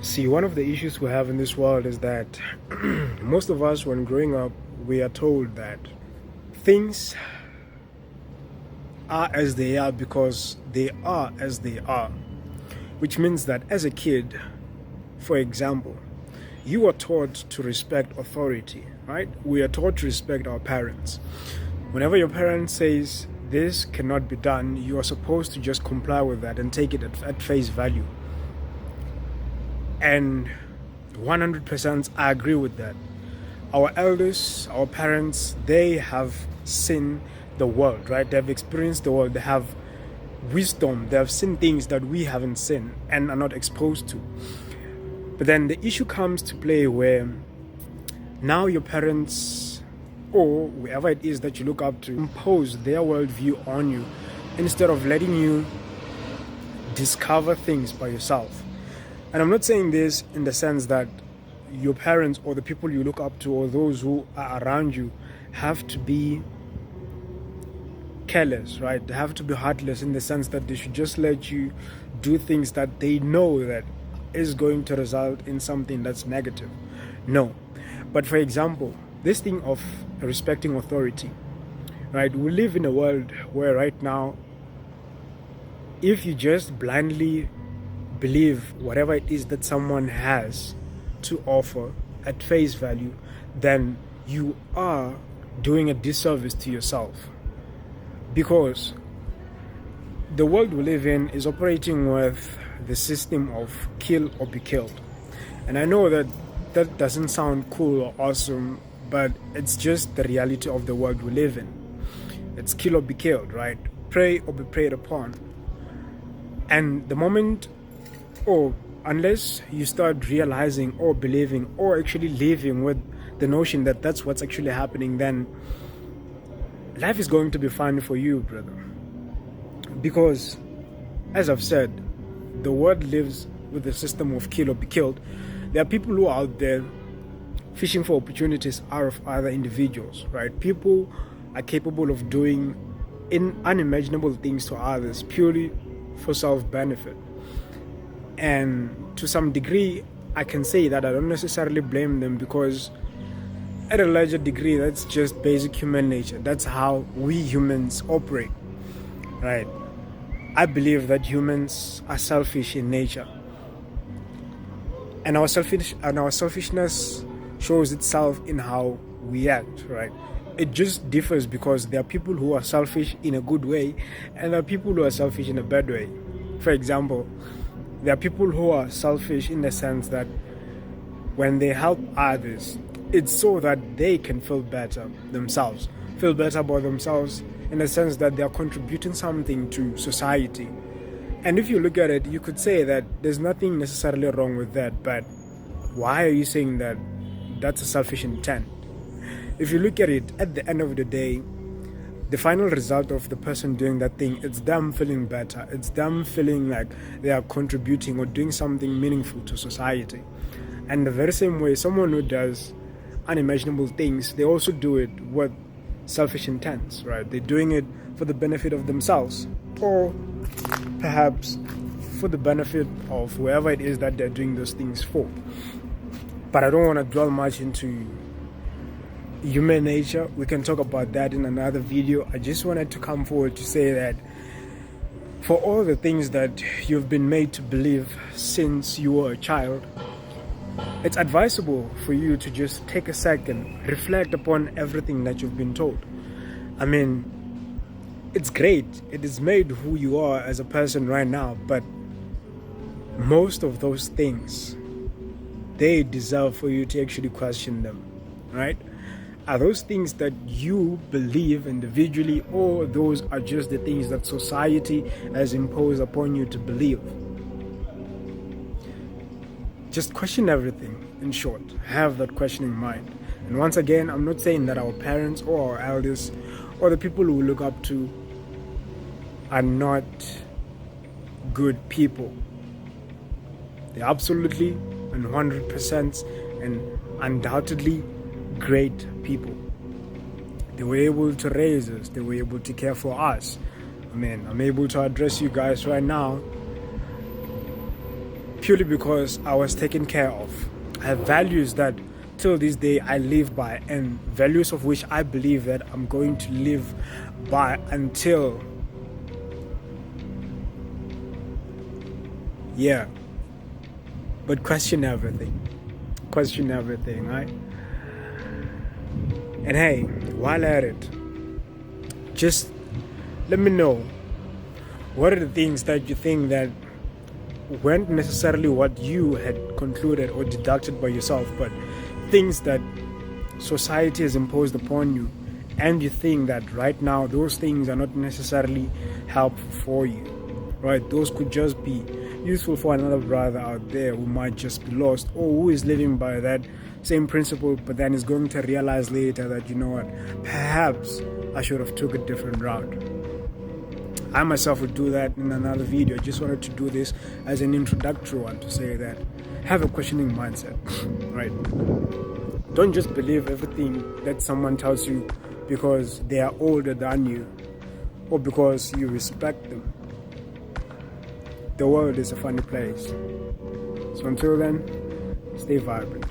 See, one of the issues we have in this world is that most of us, when growing up, we are told that things are as they are because they are as they are. Which means that as a kid, for example, you are taught to respect authority, right? We are taught to respect our parents. Whenever your parent says this cannot be done, you are supposed to just comply with that and take it at face value. And 100% I agree with that. Our elders, our parents, they have seen the world, right? They have experienced the world. They have wisdom. They have seen things that we haven't seen and are not exposed to. But then the issue comes to play where now your parents or whoever it is that you look up to impose their worldview on you instead of letting you discover things by yourself. And I'm not saying this in the sense that your parents or the people you look up to or those who are around you have to be careless, right? They have to be heartless in the sense that they should just let you do things that they know that is going to result in something that's negative. No. But for example, this thing of respecting authority, right? We live in a world where right now, if you just blindly believe whatever it is that someone has to offer at face value, then you are doing a disservice to yourself. Because the world we live in is operating with the system of kill or be killed. And I know that that doesn't sound cool or awesome, but it's just the reality of the world we live in. It's kill or be killed, right? Pray or be preyed upon. And the moment, or unless you start realizing or believing or actually living with the notion that that's what's actually happening, then life is going to be fine for you, brother. Because, as I've said, the world lives with the system of kill or be killed. There are people who are out there fishing for opportunities out of other individuals, right? People are capable of doing unimaginable things to others purely for self-benefit. And to some degree, I can say that I don't necessarily blame them, because at a larger degree, that's just basic human nature. That's how we humans operate, right? I believe that humans are selfish in nature. And our selfishness shows itself in how we act, right? It just differs because there are people who are selfish in a good way and there are people who are selfish in a bad way. For example, there are people who are selfish in the sense that when they help others, it's so that they can feel better themselves, feel better about themselves in the sense that they are contributing something to society. And if you look at it, you could say that there's nothing necessarily wrong with that, but why are you saying that that's a selfish intent? If you look at it, at the end of the day, the final result of the person doing that thing, it's them feeling better. It's them feeling like they are contributing or doing something meaningful to society. And the very same way, someone who does unimaginable things, they also do it with selfish intents, right? They're doing it for the benefit of themselves, or perhaps for the benefit of whoever it is that they're doing those things for. But I don't want to dwell much into human nature. We can talk about that in another video. I just wanted to come forward to say that for all the things that you've been made to believe since you were a child, it's advisable for you to just take a second, reflect upon everything that you've been told. I mean, it's great. It has made who you are as a person right now, but most of those things, they deserve for you to actually question them, right? Are those things that you believe individually, or those are just the things that society has imposed upon you to believe? Just question everything, in short. Have that questioning mind. And once again, I'm not saying that our parents or our elders or the people who we look up to are not good people. They're absolutely and 100% and undoubtedly great people. They were able to raise us. They were able to care for us. I mean, I'm able to address you guys right now purely because I was taken care of. I have values that till this day I live by, and values of which I believe that I'm going to live by until, yeah. But question everything, right? And hey, while at it, just let me know, what are the things that you think that weren't necessarily what you had concluded or deducted by yourself, but things that society has imposed upon you, and you think that right now those things are not necessarily helpful for you, right? Those could just be useful for another brother out there who might just be lost, or who is living by that same principle, but then is going to realize later that, you know what, perhaps I should have took a different route. I myself would do that in another video. I just wanted to do this as an introductory one to say that have a questioning mindset, right? Don't just believe everything that someone tells you because they are older than you or because you respect them. The world is a funny place. So until then, stay vibrant.